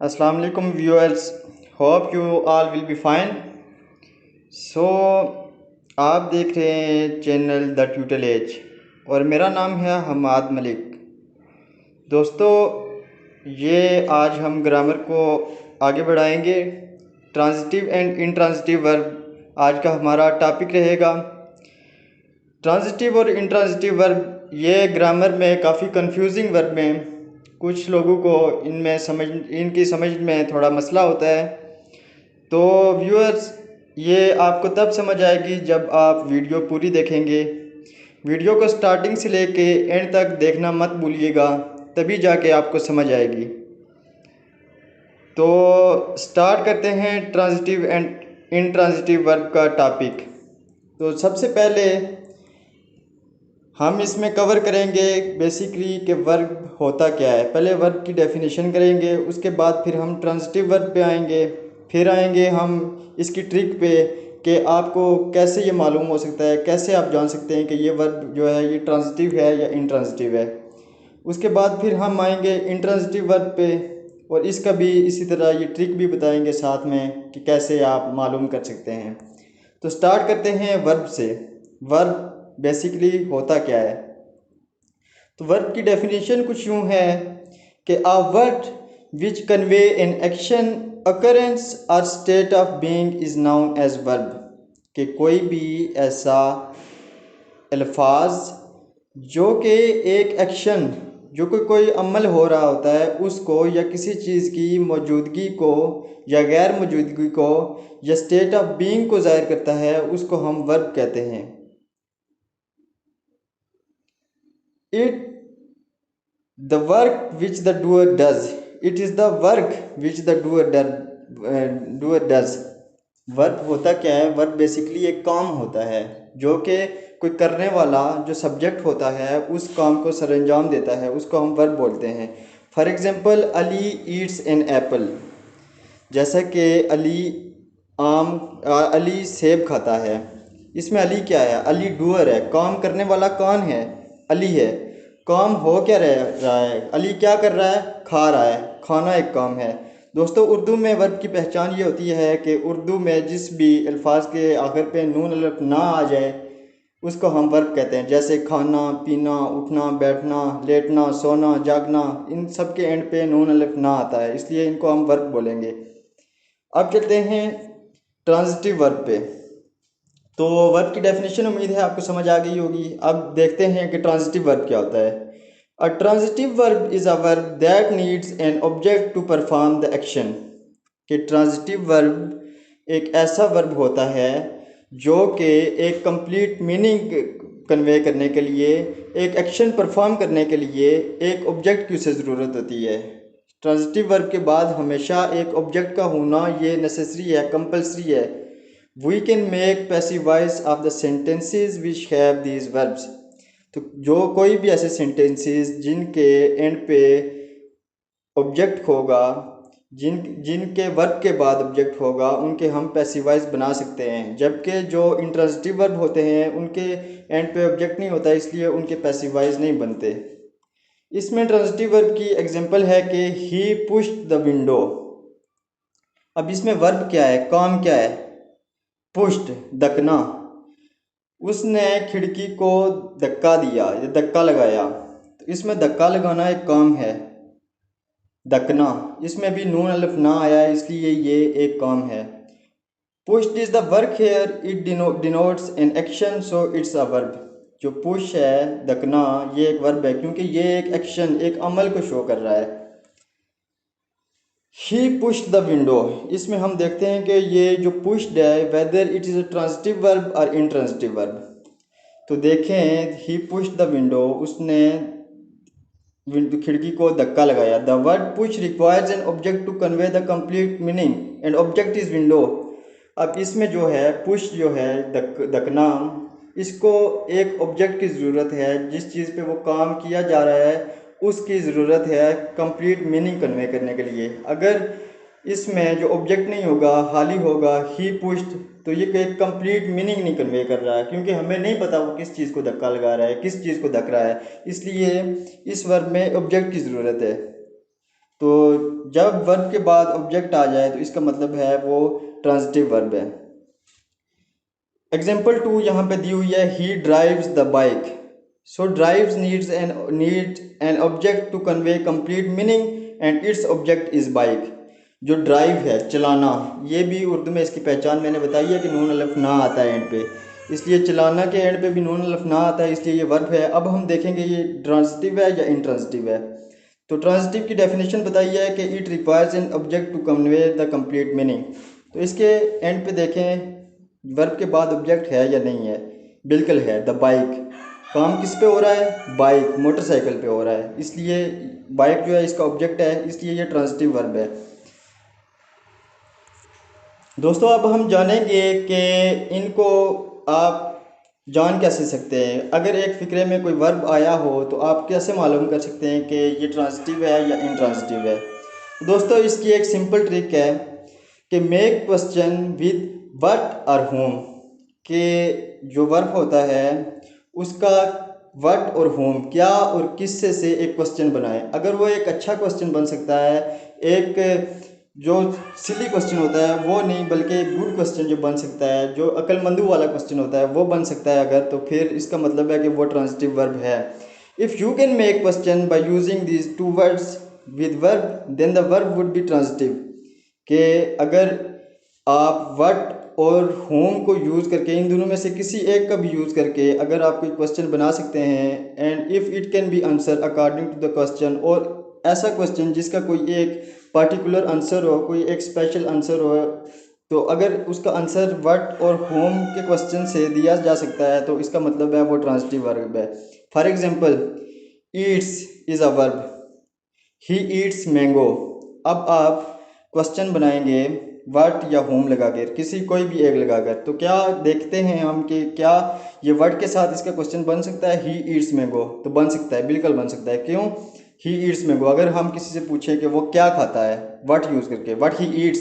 Assalamu alaikum viewers, hope you all will be fine. सो आप देख रहे हैं चैनल द ट्यूटल एज और मेरा नाम है हमाद मलिक। दोस्तों, ये आज हम ग्रामर को आगे बढ़ाएंगे। ट्रांजिटिव एंड इंट्रांजिटिव वर्ब आज का हमारा टॉपिक रहेगा। ट्रांजिटिव और इंट्रांजिटिव वर्ब ये ग्रामर में काफ़ी कंफ्यूजिंग वर्ब में कुछ लोगों को इनकी समझ में थोड़ा मसला होता है। तो व्यूअर्स, ये आपको तब समझ आएगी जब आप वीडियो पूरी देखेंगे। वीडियो को स्टार्टिंग से लेके एंड तक देखना मत भूलिएगा, तभी जाके आपको समझ आएगी। तो स्टार्ट करते हैं ट्रांजिटिव एंड इंट्रांजिटिव वर्ब का टॉपिक। तो सबसे पहले हम इसमें कवर करेंगे बेसिकली कि वर्ब होता क्या है। पहले वर्ब की डेफिनेशन करेंगे, उसके बाद फिर हम ट्रांजिटिव वर्ब पे आएंगे, फिर आएंगे हम इसकी ट्रिक पे कि आपको कैसे ये मालूम हो सकता है, कैसे आप जान सकते हैं कि ये वर्ब जो है ये ट्रांजिटिव है या इंट्रांजिटिव है। उसके बाद फिर हम आएंगे इंट्रांजिटिव वर्ब पे और इसका भी इसी तरह ये ट्रिक भी बताएंगे साथ में कि कैसे आप मालूम कर सकते हैं। तो स्टार्ट करते हैं वर्ब से। वर्ब बेसिकली होता क्या है। तो वर्ब की डेफिनेशन कुछ यूँ है कि a word which convey an action occurrence और state of being is known as verb. कि कोई भी ऐसा अल्फाज जो कि एक एक्शन जो कोई अमल हो रहा होता है उसको या किसी चीज़ की मौजूदगी को या गैर मौजूदगी को या स्टेट ऑफ बीइंग को ज़ाहिर करता है, उसको हम वर्ब कहते हैं। It the work which the doer does. It is the work which the doer does. Verb होता क्या है? वर्ब बेसिकली एक काम होता है जो कि कोई करने वाला जो सब्जेक्ट होता है उस काम को सरअंजाम देता है, उसको हम वर्ब बोलते हैं। For example, Ali eats an apple. जैसा कि अली सेब खाता है। इसमें अली क्या है? अली डूअर है, काम करने वाला कौन है? अली है। काम हो क्या रहा है? अली क्या कर रहा है? खा रहा है। खाना एक काम है। दोस्तों, उर्दू में वर्ब की पहचान ये होती है कि उर्दू में जिस भी अल्फाज के आखिर पे नून अलिफ ना आ जाए उसको हम वर्ब कहते हैं। जैसे खाना, पीना, उठना, बैठना, लेटना, सोना, जागना, इन सब के एंड पे नून अलिफ ना आता है, इसलिए इनको हम वर्ब बोलेंगे। अब चलते हैं ट्रांजिटिव वर्ब पे। तो वर्ब की डेफिनेशन उम्मीद है आपको समझ आ गई होगी। अब देखते हैं कि ट्रांजिटिव वर्ब क्या होता है। A transitive verb is a verb that needs an object to perform the action. कि ट्रांजिटिव वर्ब एक ऐसा वर्ब होता है जो कि एक कंप्लीट मीनिंग कन्वे करने के लिए, एक एक्शन परफॉर्म करने के लिए एक ऑब्जेक्ट की उसे ज़रूरत होती है। ट्रांजिटिव वर्ब के बाद हमेशा एक ऑब्जेक्ट का होना ये नेसेसरी है, कंपलसरी है। We can make passive voice of the sentences which have these verbs. तो जो कोई भी ऐसे सेंटेंसेस जिनके एंड पे ऑब्जेक्ट होगा, जिनके वर्ब के बाद ऑब्जेक्ट होगा, उनके हम पैसिव वॉइस बना सकते हैं। जबकि जो इंट्रांजिटिव वर्ब होते हैं उनके एंड पे ऑब्जेक्ट नहीं होता, इसलिए उनके पैसिव वॉइस नहीं बनते। इसमें ट्रांजिटिव वर्ब की एग्जांपल है कि ही पुश्ड द विंडो। अब इसमें वर्ब क्या है, काम क्या है? पुश्ड, दकना। उसने खिड़की को धक्का दिया या धक्का लगाया, तो इसमें धक्का लगाना एक काम है। दकना, इसमें भी नून अलिफ ना आया इसलिए ये एक काम है। Pushed is the work here, it denotes an action, so it's a verb. जो पुश है, दकना, ये एक वर्ब है क्योंकि ये एक एक्शन, एक अमल को शो कर रहा है। ही पुश्ड द विंडो, इसमें हम देखते हैं कि ये जो पुश्ड है whether it is a transitive verb और इंट्रांजिटिव वर्ब। तो देखें, ही पुश्ड द विंडो, उसने खिड़की को धक्का लगाया। The word push requires an object to convey the complete meaning and object is window. अब इसमें जो है पुश जो है धकना, इसको एक ऑब्जेक्ट की ज़रूरत है, जिस चीज़ पे वो काम किया जा रहा है उसकी ज़रूरत है कंप्लीट मीनिंग कन्वे करने के लिए। अगर इसमें जो ऑब्जेक्ट नहीं होगा, खाली होगा, ही पुश्ड, तो ये एक कंप्लीट मीनिंग नहीं कन्वे कर रहा है क्योंकि हमें नहीं पता वो किस चीज़ को धक्का लगा रहा है, किस चीज़ को धक रहा है, इसलिए इस वर्ब में ऑब्जेक्ट की ज़रूरत है। तो जब वर्ब के बाद ऑब्जेक्ट आ जाए तो इसका मतलब है वो ट्रांजिटिव वर्ब है। एग्जाम्पल 2 यहाँ पे दी हुई है, he drives the bike. So drives needs an object to convey complete meaning and its object is bike. जो ड्राइव है, चलाना, ये भी उर्दू में इसकी पहचान मैंने बताई है कि नून अलफ ना आता है एंड पे, इसलिए चलाना के एंड पे भी नून अलफ ना आता है, इसलिए ये वर्ब है। अब हम देखेंगे ये ट्रांजिटिव है या इंट्रांजिटिव है। तो ट्रांजिटिव की डेफिनेशन बताई है कि it requires an object to convey the complete meaning. तो इसके एंड पे देखें वर्ब के बाद ऑब्जेक्ट है या नहीं है। बिल्कुल है, द बाइक। काम किस पे हो रहा है? बाइक, मोटरसाइकिल पे हो रहा है, इसलिए बाइक जो है इसका ऑब्जेक्ट है, इसलिए ये ट्रांजिटिव वर्ब है। दोस्तों अब हम जानेंगे कि इनको आप जान कैसे सकते हैं। अगर एक फ़िक्रे में कोई वर्ब आया हो तो आप कैसे मालूम कर सकते हैं कि ये ट्रांजिटिव है या इंट्रांजिटिव है। दोस्तों इसकी एक सिंपल ट्रिक है कि मेक क्वेश्चन विद व्हाट और होम, के जो वर्ब होता है उसका व्हाट और होम, क्या और किससे से एक क्वेश्चन बनाए। अगर वो एक अच्छा क्वेश्चन बन सकता है, एक जो सिली क्वेश्चन होता है वो नहीं, बल्कि एक गुड क्वेश्चन जो बन सकता है, जो अक्लमंदू वाला क्वेश्चन होता है वो बन सकता है अगर, तो फिर इसका मतलब है कि वो ट्रांजिटिव वर्ब है। If you can make question by using these two words with verb then the verb would be transitive. कि अगर आप व्हाट और होम को यूज़ करके, इन दोनों में से किसी एक का भी यूज़ करके अगर आप कोई क्वेश्चन बना सकते हैं, and if it can be answer according to the question, और ऐसा क्वेश्चन जिसका कोई एक पर्टिकुलर आंसर हो, कोई एक स्पेशल आंसर हो, तो अगर उसका आंसर व्हाट और होम के क्वेश्चन से दिया जा सकता है तो इसका मतलब है वो ट्रांजिटिव वर्ब है। For example, Yeats is a verb, he eats mango. अब आप क्वेश्चन बनाएंगे वर्ड या होम लगा कर, किसी कोई भी एक लगा कर, तो क्या देखते हैं हम कि क्या ये वर्ड के साथ इसका क्वेश्चन बन सकता है? ही ईट्स मैंगो, तो बन सकता है, बिल्कुल बन सकता है। क्यों? He eats mango. अगर हम किसी से पूछें कि वो क्या खाता है, व्हाट यूज़ करके, व्हाट ही ईट्स,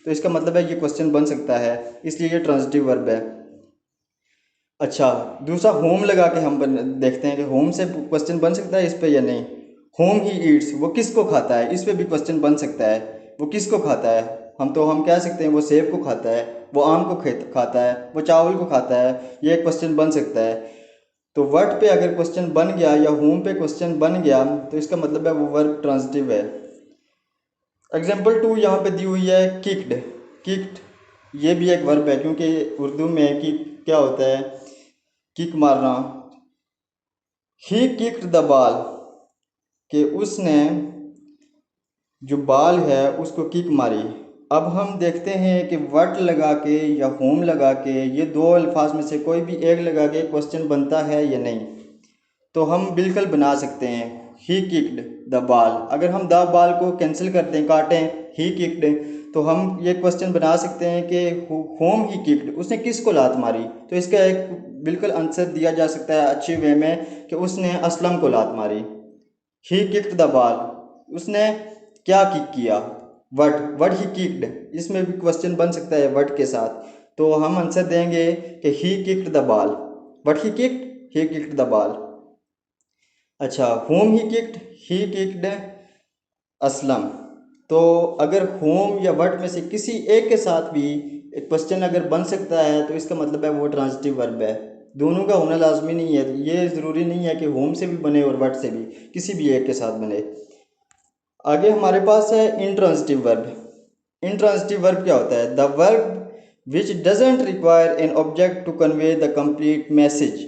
तो इसका मतलब है ये क्वेश्चन बन सकता है, इसलिए ये ट्रांजिटिव वर्ब है। अच्छा, दूसरा होम लगा के हम देखते हैं कि होम से क्वेश्चन बन सकता है इस पे या नहीं। होम ही ईट्स, वो किसको खाता है, इस पे भी क्वेश्चन बन सकता है। वो किसको खाता है? हम कह सकते हैं वो सेब को खाता है, वो आम को खाता है, वो चावल को खाता है, ये क्वेश्चन बन सकता है। तो वर्ड पे अगर क्वेश्चन बन गया या होम पे क्वेश्चन बन गया तो इसका मतलब है वो वर्ब ट्रांजिटिव है। एग्जाम्पल 2 यहाँ पे दी हुई है, किक्ड। किक्ड ये भी एक वर्ब है, क्योंकि उर्दू में किक क्या होता है? किक मारना। ही किक्ड द बॉल, कि उसने जो बॉल है उसको किक मारी। अब हम देखते हैं कि व्हाट लगा के या होम लगा के, ये दो अल्फाज में से कोई भी एक लगा के क्वेश्चन बनता है या नहीं। तो हम बिल्कुल बना सकते हैं, ही किक्ड द बॉल। अगर हम द बॉल को कैंसिल कर दें, काटें, ही किक्ड, तो हम ये क्वेश्चन बना सकते हैं कि होम ही किक्ड, उसने किसको लात मारी। तो इसका एक बिल्कुल आंसर दिया जा सकता है अच्छे वे में कि उसने असलम को लात मारी। ही किक्ड द बॉल, उसने क्या किक किया? वट, वट ही किक्ड, इसमें भी क्वेश्चन बन सकता है वट के साथ। तो हम आंसर देंगे कि he kicked the ball, what he kicked the ball. अच्छा, होम ही किक्ड असलम। तो अगर होम या वट में से किसी एक के साथ भी एक क्वेश्चन अगर बन सकता है तो इसका मतलब है वो ट्रांजिटिव वर्ब है। दोनों का होना लाजमी नहीं है, ये ज़रूरी नहीं है कि होम से भी बने और वट से भी, किसी भी एक के साथ बने। आगे हमारे पास है इंट्रांजिटिव वर्ब। इंट्रांजिटिव वर्ब क्या होता है? The verb which doesn't require an object to convey the complete message.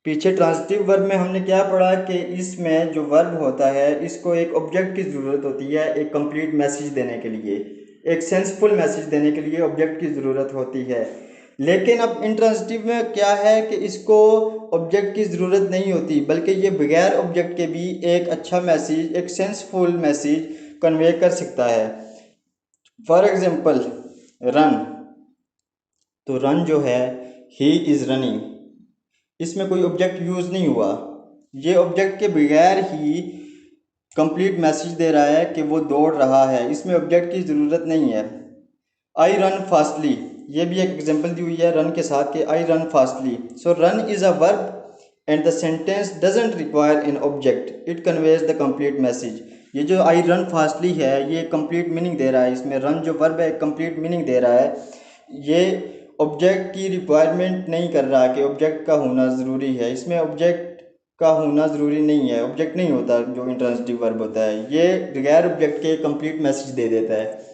पीछे ट्रांजिटिव वर्ब में हमने क्या पढ़ा कि इसमें जो वर्ब होता है इसको एक ऑब्जेक्ट की ज़रूरत होती है एक कंप्लीट मैसेज देने के लिए, एक सेंसफुल मैसेज देने के लिए ऑब्जेक्ट की ज़रूरत होती है। लेकिन अब इंट्रांजिटिव में क्या है कि इसको ऑब्जेक्ट की ज़रूरत नहीं होती, बल्कि ये बगैर ऑब्जेक्ट के भी एक अच्छा मैसेज, एक सेंसफुल मैसेज कन्वे कर सकता है। For example, run. तो रन जो है, ही इज़ रनिंग, इसमें कोई ऑब्जेक्ट यूज़ नहीं हुआ, ये ऑब्जेक्ट के बगैर ही कंप्लीट मैसेज दे रहा है कि वो दौड़ रहा है, इसमें ऑब्जेक्ट की ज़रूरत नहीं है। आई रन फास्टली, ये भी एक एग्जांपल दी हुई है रन के साथ कि I run fastly. So run is a verb and the sentence doesn't require an object, it conveys the complete message. ये जो आई रन फास्टली है ये कंप्लीट मीनिंग दे रहा है, इसमें रन जो वर्ब है कंप्लीट मीनिंग दे रहा है। ये ऑब्जेक्ट की रिक्वायरमेंट नहीं कर रहा कि ऑब्जेक्ट का होना ज़रूरी है, इसमें ऑब्जेक्ट का होना ज़रूरी नहीं है, ऑब्जेक्ट नहीं होता जो इंट्रांसिटिव वर्ब होता है, ये बगैर ऑब्जेक्ट के कंप्लीट मैसेज दे देता है।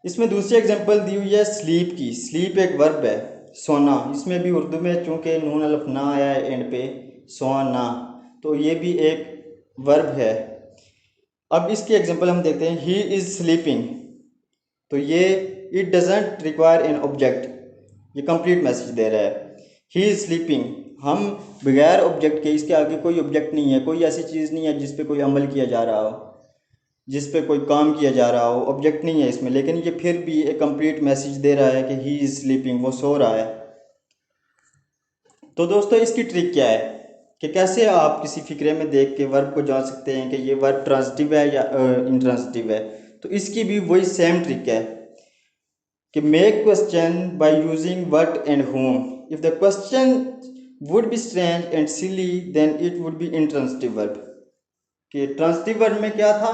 इसमें दूसरी एग्जांपल दी हुई है स्लीप की। स्लीप एक वर्ब है, सोना। इसमें भी उर्दू में चूँकि नून अलिफ ना आया है एंड पे, सोना, तो ये भी एक वर्ब है। अब इसकी एग्जांपल हम देखते हैं, ही इज़ स्लीपिंग। तो ये it doesn't require an object, ये कंप्लीट मैसेज दे रहा है। ही इज़ स्लीपिंग, हम बगैर ऑब्जेक्ट के, इसके आगे कोई ऑब्जेक्ट नहीं है, कोई ऐसी चीज़ नहीं है जिस पे कोई अमल किया जा रहा हो, जिस पे कोई काम किया जा रहा हो, ऑब्जेक्ट नहीं है इसमें, लेकिन ये फिर भी एक कंप्लीट मैसेज दे रहा है कि ही इज़ स्लीपिंग, वो सो रहा है। तो दोस्तों इसकी ट्रिक क्या है कि कैसे आप किसी फिक्रे में देख के वर्ब को जान सकते हैं कि ये वर्ब ट्रांजिटिव है या इंट्रांजिटिव है। तो इसकी भी वही सेम ट्रिक है कि make question by using what and whom. If the question would be strange and silly then it would be intransitive verb. कि ट्रांजिटिव वर्ब में क्या था,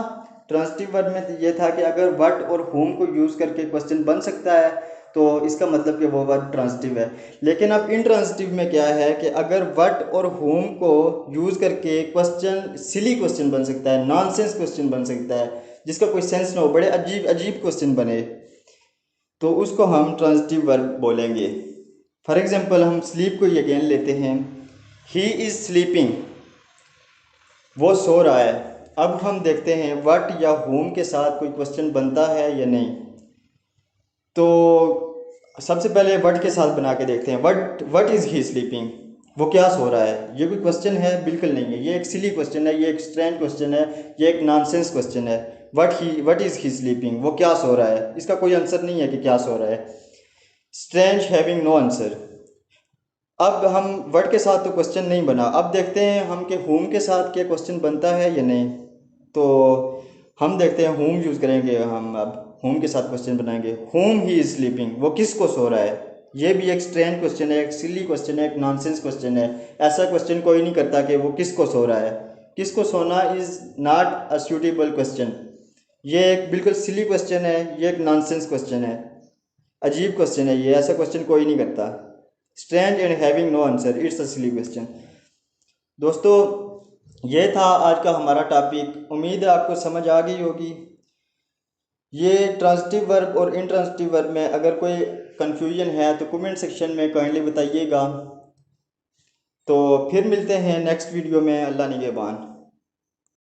ट्रांजिटिव वर्ब में ये था कि अगर व्हाट और होम को यूज़ करके क्वेश्चन बन सकता है तो इसका मतलब कि वो वर्ब ट्रांजिटिव है। लेकिन अब इंट्रांजिटिव में क्या है कि अगर व्हाट और होम को यूज़ करके क्वेश्चन सिली क्वेश्चन बन सकता है, नॉनसेंस क्वेश्चन बन सकता है, जिसका कोई सेंस ना हो, बड़े अजीब अजीब क्वेश्चन बने, तो उसको हम ट्रांजिटिव वर्ब बोलेंगे। फॉर एग्जांपल हम स्लीप को अगेन लेते हैं, ही इज़ स्लीपिंग, वो सो रहा है। अब हम देखते हैं व्हाट या होम के साथ कोई क्वेश्चन बनता है या नहीं। तो सबसे पहले व्हाट के साथ बना के देखते हैं, व्हाट इज़ ही स्लीपिंग, वो क्या सो रहा है। ये कोई क्वेश्चन है? बिल्कुल नहीं है, ये एक सिली क्वेश्चन है, ये एक स्ट्रेंज क्वेश्चन है, ये एक नॉनसेंस क्वेश्चन है। व्हाट इज़ ही स्लीपिंग, वो क्या सो रहा है, इसका कोई आंसर नहीं है कि क्या सो रहा है। Strange having no answer. अब हम वर्ड के साथ तो क्वेश्चन नहीं बना, अब देखते हैं हम कि होम के साथ क्या क्वेश्चन बनता है या नहीं। तो हम देखते हैं होम यूज़ करेंगे, हम अब होम के साथ क्वेश्चन बनाएंगे। होम ही इज़ स्लीपिंग, वो किसको सो रहा है। ये भी एक स्ट्रेंज क्वेश्चन है, एक सिली क्वेश्चन है, एक नॉनसेंस क्वेश्चन है। ऐसा क्वेश्चन कोई नहीं करता कि वो किसको सो रहा है। किसको सोना is not a suitable question. ये एक बिल्कुल सिली क्वेश्चन है, ये एक नॉनसेंस क्वेश्चन है, अजीब क्वेश्चन है ये, ऐसा क्वेश्चन कोई नहीं करता। Strange and having no answer, it's a silly question. दोस्तों ये था आज का हमारा टॉपिक, उम्मीद है आपको समझ आ गई होगी। ये ट्रांजिटिव वर्ब और इंट्रांजिटिव वर्ब में अगर कोई कन्फ्यूजन है तो कमेंट सेक्शन में काइंडली बताइएगा। तो फिर मिलते हैं नेक्स्ट वीडियो में। अल्लाह निगहबान।